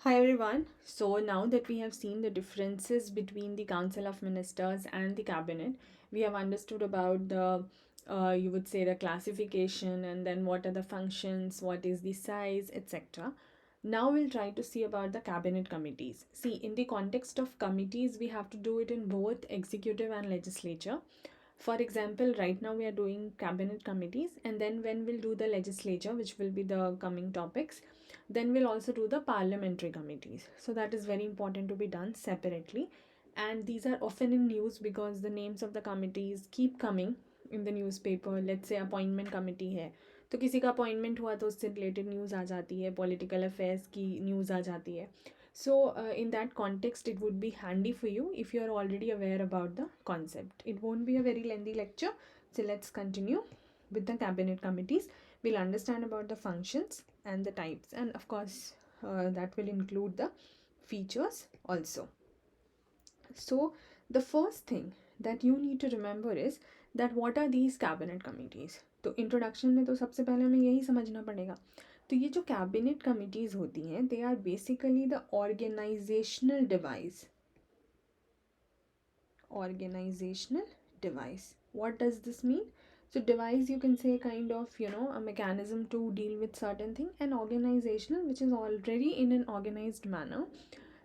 Hi everyone. So now that we have seen the differences between the Council of Ministers and the Cabinet, we have understood about the you would say the classification and then what are the functions, what is the size, etc. Now we'll try to see about the cabinet committees. See, in the context of committees, we have to do it in both executive and legislature. For example, right now we are doing cabinet committees, and then when we'll do the legislature, which will be the coming topics, then we'll also do the parliamentary committees. So that is very important to be done separately. And these are often in news because the names of the committees keep coming in the newspaper. Let's say appointment committee है, तो किसी का appointment हुआ तो उससे related news आ जाती है, political affairs की न्यूज़ आ जाती है. So, in that context, it would be handy for you if you are already aware about the concept. It won't be a very lengthy lecture. So, let's continue with the cabinet committees. We'll understand about the functions and the types, and of course, that will include the features also. So, the first thing that you need to remember is that what are these cabinet committees. तो introduction में तो सबसे पहले हमें यही समझना पड़ेगा. तो ये जो कैबिनेट कमिटीज़ होती हैं, they are basically the organizational device. What does this mean? So device, you can say, kind of, a mechanism to deal with certain thing, and organizational, which is already in an organized manner.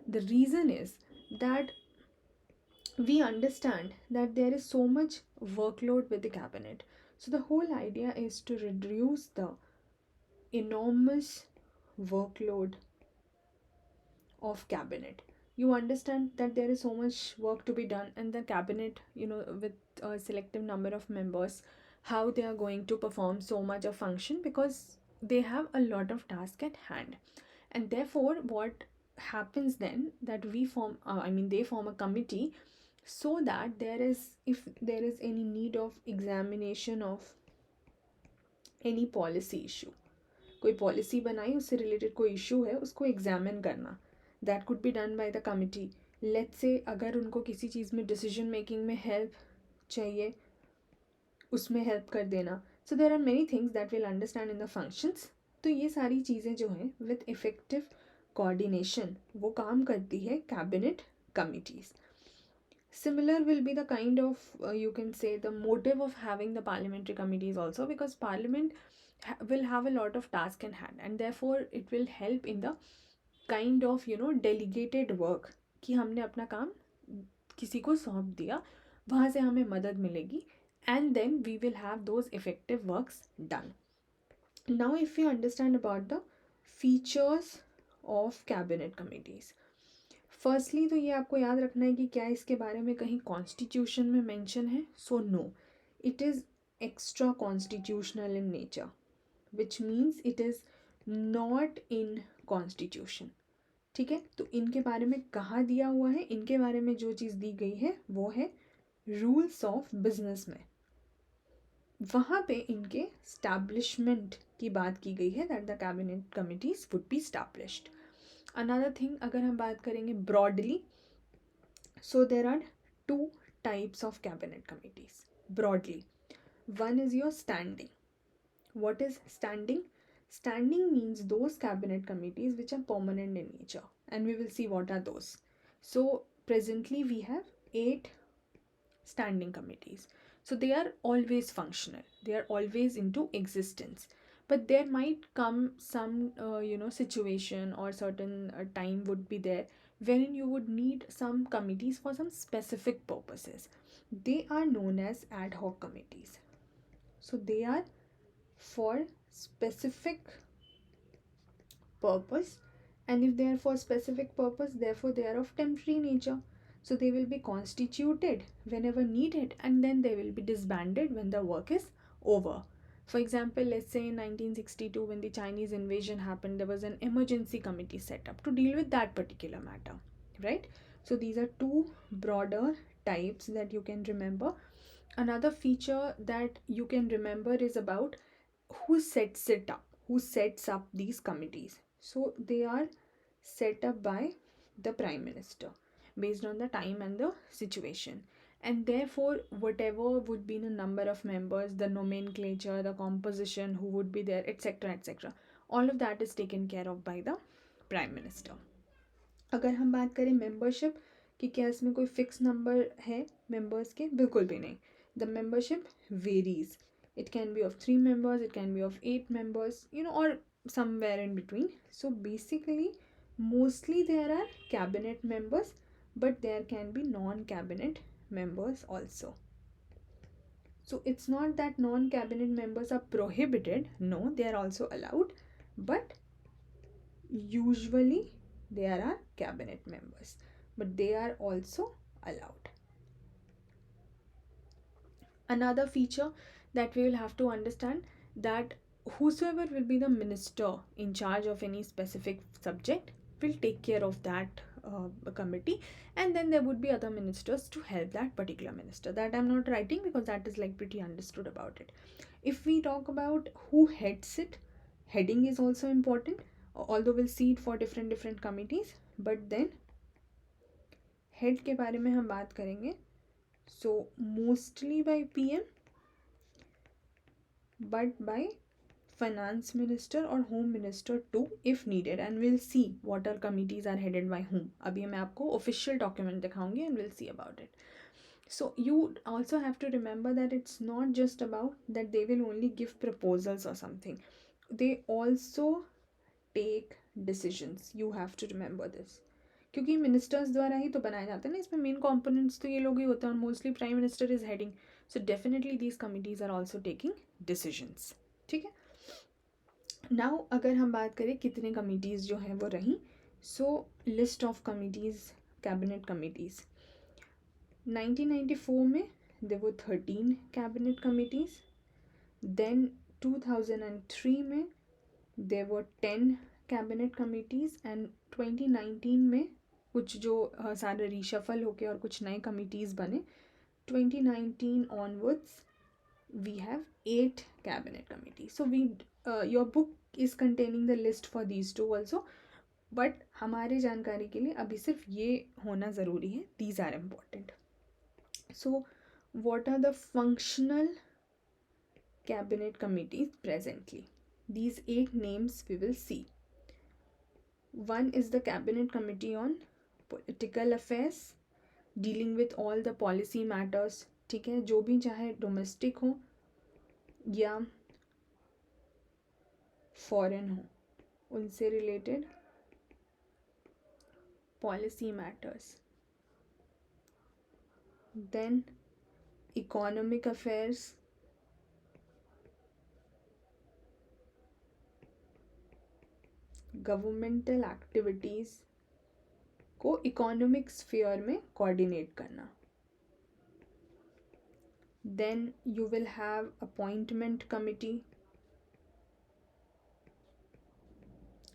The reason is that we understand that there is so much workload with the cabinet. So the whole idea is to reduce the enormous workload of cabinet. You understand that there is so much work to be done, and the cabinet, with a selective number of members, how they are going to perform so much of function because they have a lot of task at hand. And therefore what happens then, that they form a committee, so that if there is any need of examination of any policy issue, कोई policy बनाई, उससे related कोई issue है, उसको examine करना, that could be done by the committee. Let's say अगर उनको किसी चीज़ में डिसीजन मेकिंग में हेल्प चाहिए, उसमें हेल्प कर देना. So there are many things that will understand in the functions. तो ये सारी चीज़ें जो हैं विथ इफेक्टिव कोऑर्डिनेशन वो काम करती है cabinet committees. Similar will be the kind of, you can say, the motive of having the parliamentary committees also, because parliament will have a lot of task in hand, and therefore it will help in the kind of delegated work, कि हमने अपना काम किसी को सौंप दिया, वहाँ से हमें मदद मिलेगी, and then we will have those effective works done. Now if we understand about the features of cabinet committees, firstly तो ये आपको याद रखना है कि क्या इसके बारे में कहीं कॉन्स्टिट्यूशन में मेंशन है. So no, it is extra constitutional in nature, which means it is not in constitution. ठीक है, तो इनके बारे में कहाँ दिया हुआ है, इनके बारे में जो चीज़ दी गई है वो है रूल्स ऑफ बिजनेस में. वहाँ पे इनके स्टैब्लिशमेंट की बात की गई है, that the cabinet committees would be established. Another thing, अगर हम बात करेंगे broadly, so there are two types of cabinet committees broadly. One is your standing. What is standing? Standing means those cabinet committees which are permanent in nature, and we will see what are those. So presently we have 8 standing committees. So they are always functional, they are always into existence. But there might come some situation or certain time would be there wherein you would need some committees for some specific purposes. They are known as ad hoc committees. So they are for specific purpose, and if they are for specific purpose, therefore they are of temporary nature. So they will be constituted whenever needed, and then they will be disbanded when the work is over. For example, let's say in 1962, when the Chinese invasion happened, there was an emergency committee set up to deal with that particular matter, right? So these are two broader types that you can remember. Another feature that you can remember is about who sets it up, who sets up these committees. So they are set up by the Prime Minister based on the time and the situation. And therefore, whatever would be the number of members, the nomenclature, the composition, who would be there, etc., etc., all of that is taken care of by the Prime Minister. अगर हम बात करें membership कि क्या इसमें कोई fix number है members के, बिल्कुल भी नहीं. The membership varies. It can be of 3 members, it can be of 8 members, or somewhere in between. So basically, mostly there are cabinet members, but there can be non-cabinet members also. So it's not that non-cabinet members are prohibited. No, they are also allowed, but usually there are cabinet members, but they are also allowed. Another feature that we will have to understand, that whosoever will be the minister in charge of any specific subject will take care of that committee, and then there would be other ministers to help that particular minister. That I'm not writing because that is like pretty understood about it. If we talk about who heads it, heading is also important, although we'll see it for different committees, but then head के बारे में हम बात करेंगे. So mostly by PM, but by finance minister or home minister too if needed, and we'll see what our committees are headed by whom. अभी मैं आपको official document दिखाऊंगी and we'll see about it. So you also have to remember that it's not just about that they will only give proposals or something. They also take decisions. You have to remember this. क्योंकि ministers द्वारा ही तो बनाए जाते हैं ना, इसमें main components तो ये लोग ही होते हैं, और mostly prime minister is heading. So definitely these committees are also taking decisions. ठीक है. नाउ अगर हम बात करें कितने कमिटीज़ जो हैं वो रहीं, so list of committees, cabinet committees. 1994 में there were 13 cabinet committees. Then 2003 में there were 10 cabinet committees, and 2019 में कुछ जो सारे रीशफल होके और कुछ नए कमिटीज़ बने. 2019 onwards we have 8 cabinet committees. So your book is containing the list for these two also, but हमारे जानकारी के लिए अभी सिर्फ ये होना ज़रूरी है. These are important. So what are the functional cabinet committees presently? These 8 names we will see. One is the cabinet committee on political affairs, dealing with all the policy matters. ठीक है, जो भी चाहे डोमेस्टिक हो या foreign हो, उनसे related policy matters. Then economic affairs, governmental activities को इकोनॉमिक स्फीयर में कोऑर्डिनेट करना. Then you will have appointment committee,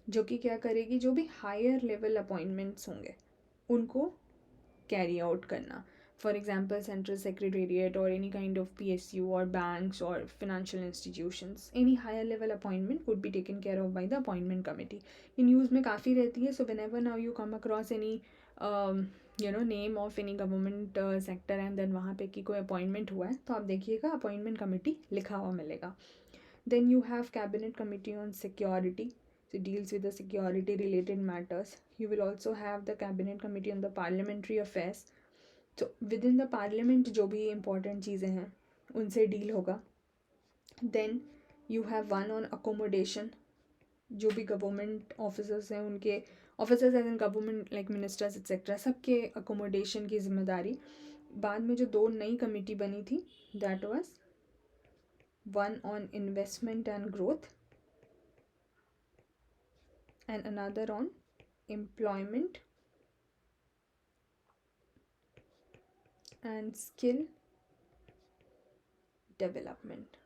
जो कि क्या करेगी, जो भी हायर लेवल अपॉइंटमेंट्स होंगे उनको कैरी आउट करना. फॉर एग्जाम्पल सेंट्रल सेक्रेटेरिएट और एनी काइंड ऑफ PSU और बैंक्स और financial institutions, any higher level appointment would be taken care of by the appointment committee. ये न्यूज़ में काफ़ी रहती है. So whenever now you come across any name of any government sector and then वहाँ पे कि कोई appointment हुआ है, तो आप देखिएगा अपॉइंटमेंट कमिटी लिखा हुआ मिलेगा. Then you have cabinet committee on security, so deals with the security related matters. You will also have the cabinet committee on the parliamentary affairs. So within the parliament जो भी important चीज़ें हैं उनसे deal होगा. Then you have one on accommodation, जो भी government officers हैं उनके officers as in government like ministers etcetera, सबके अकोमोडेशन की जिम्मेदारी. बाद में जो 2 नई कमेटी बनी थी, that was one on investment and growth and another on employment and skill development.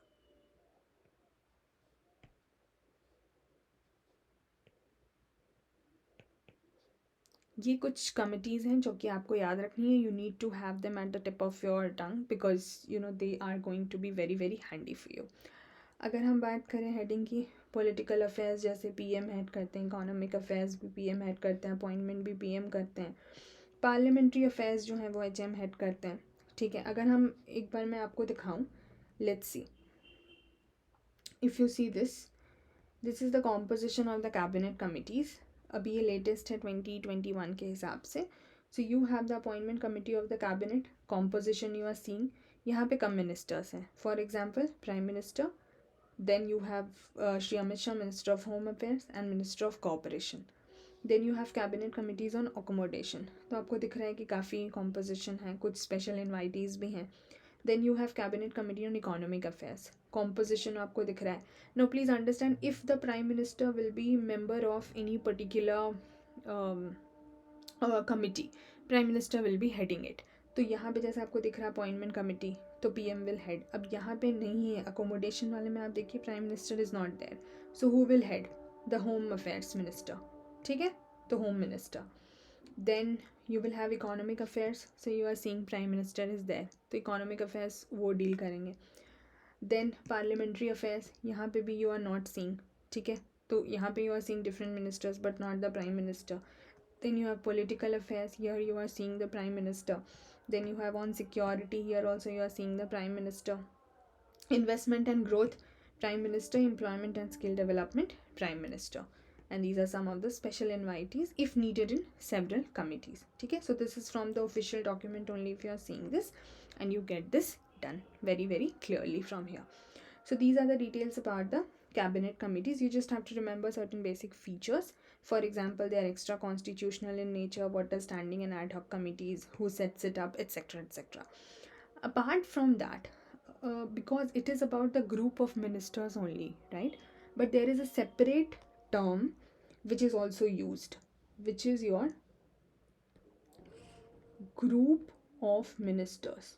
ये कुछ कमिटीज़ हैं जो कि आपको याद रखनी है. You need to have them at the tip of your tongue because they are going to be very very handy for you. अगर हम बात करें हेडिंग की, पॉलिटिकल अफेयर्स जैसे PM हेड करते हैं, इकोनॉमिक अफेयर्स भी PM हेड करते हैं, अपॉइंटमेंट भी PM करते हैं, पार्लियामेंट्री अफेयर्स जो हैं वो HM हेड करते हैं. ठीक है, अगर हम एक बार मैं आपको दिखाऊं, let's see, if you see this is the composition of the cabinet committees. अभी ये लेटेस्ट है 2021 के हिसाब से. So you have the appointment committee of the cabinet. Composition you are seeing, यहाँ पे कम मिनिस्टर्स हैं. For example prime minister, then you have Shri Amit Shah, minister of home affairs and minister of cooperation. Then you have cabinet committees on accommodation. तो आपको दिख रहा है कि काफ़ी कॉम्पोजिशन है, कुछ स्पेशल इन्वाइटीज़ भी हैं. Then you have cabinet committee on economic affairs. Composition आपको दिख रहा है. Now please understand, if the prime minister will be member of any particular committee, prime minister will be heading it. तो यहाँ पे जैसे आपको दिख रहा है अपॉइंटमेंट कमिटी, तो PM will head. अब यहाँ पे नहीं है, अकोमोडेशन वाले में आप देखिए prime minister is not there. So who will head? The home affairs minister. ठीक है, तो home minister. Then you will have economic affairs, so you are seeing prime minister is there, तो economic affairs वो deal करेंगे. then parliamentary affairs, यहाँ पे भी you are not seeing. ठीक है, तो यहाँ पे you are seeing different ministers but not the prime minister. then you have political affairs, here you are seeing the prime minister. then you have on security, here also you are seeing the prime minister. investment and growth, prime minister. employment and skill development, prime minister. And these are some of the special invitees if needed in several committees. Okay, so this is from the official document only if you are seeing this, and you get this done very, very clearly from here. So these are the details about the cabinet committees. You just have to remember certain basic features. For example, they are extra constitutional in nature, what are standing and ad hoc committees, who sets it up, etc, etc. Apart from that, because it is about the group of ministers only, right? But there is a separate term which is also used, which is your group of ministers.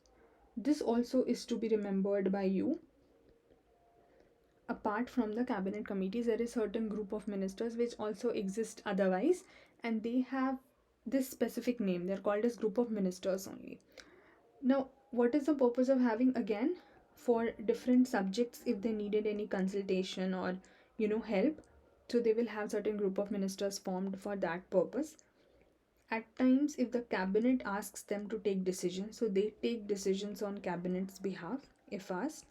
This also is to be remembered by you. Apart from the cabinet committees, there is certain group of ministers which also exist otherwise, and they have this specific name. They're called as group of ministers only. Now, what is the purpose of having? Again, for different subjects, if they needed any consultation or help, so they will have certain group of ministers formed for that purpose. At times, if the cabinet asks them to take decisions, so they take decisions on cabinet's behalf if asked.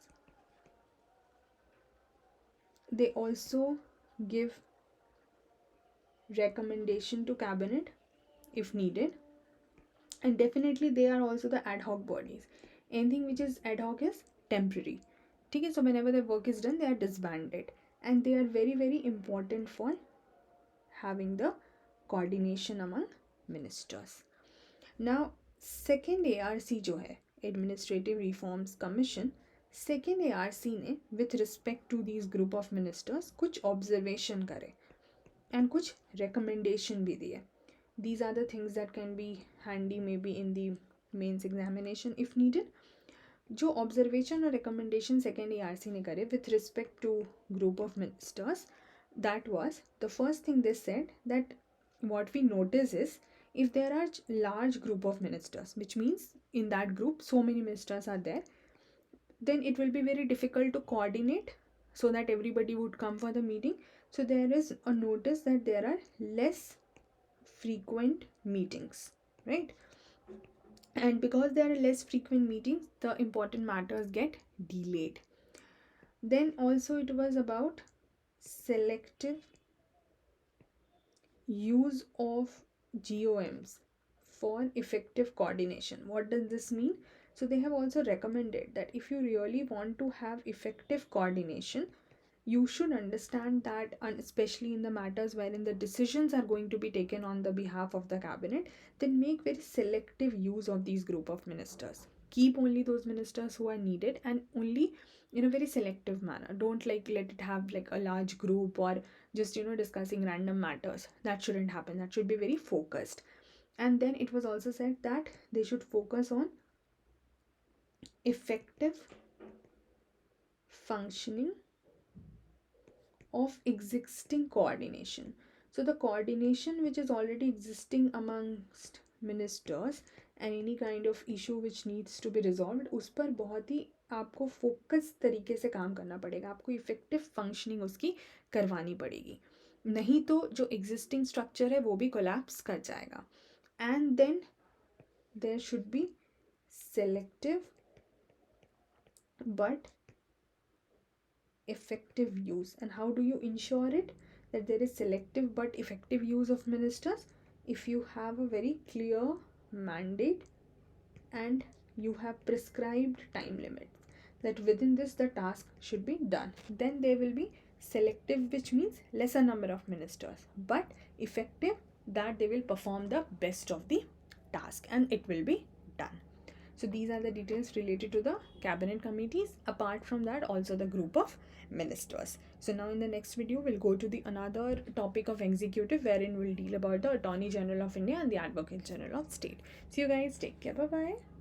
They also give recommendation to cabinet if needed. And definitely they are also the ad hoc bodies. Anything which is ad hoc is temporary. Okay, so whenever the work is done, they are disbanded. And they are very, very important for having the coordination among ministers. Now, second ARC जो है, Administrative Reforms Commission, second ARC ने with respect to these group of ministers कुछ observation करे and कुछ recommendation भी दिए. These are the things that can be handy maybe in the mains examination if needed. जो observation और recommendation second ARC ने करे with respect to group of ministers, that was the first thing they said, that what we notice is if there are large group of ministers, which means in that group so many ministers are there, then it will be very difficult to coordinate so that everybody would come for the meeting. So there is a notice that there are less frequent meetings, right? And because there are less frequent meetings, the important matters get delayed. Then also it was about selective use of GOMs for effective coordination. What does this mean? So they have also recommended that if you really want to have effective coordination, you should understand that, and especially in the matters wherein the decisions are going to be taken on the behalf of the cabinet, then make very selective use of these group of ministers. Keep only those ministers who are needed, and only in a very selective manner. Don't let it have like a large group or just discussing random matters. That shouldn't happen. That should be very focused. And then it was also said that they should focus on effective functioning of existing coordination. So the coordination which is already existing amongst ministers and any kind of issue which needs to be resolved, उस पर बहुत ही आपको focus तरीके से काम करना पड़ेगा. आपको इफेक्टिव फंक्शनिंग उसकी करवानी पड़ेगी, नहीं तो जो एग्जिस्टिंग स्ट्रक्चर है वो भी कोलैप्स कर जाएगा. And then there should be selective but effective use. And how do you ensure it? that there is selective but effective use of ministers if you have a very clear mandate and you have prescribed time limits that within this the task should be done. Then there will be selective, which means lesser number of ministers, but effective, that they will perform the best of the task and it will be done. So these are the details related to the cabinet committees. Apart from that, also the group of ministers. So now in the next video, we'll go to the another topic of executive, wherein we'll deal about the Attorney General of India and the Advocate General of State. See you guys. Take care. Bye bye.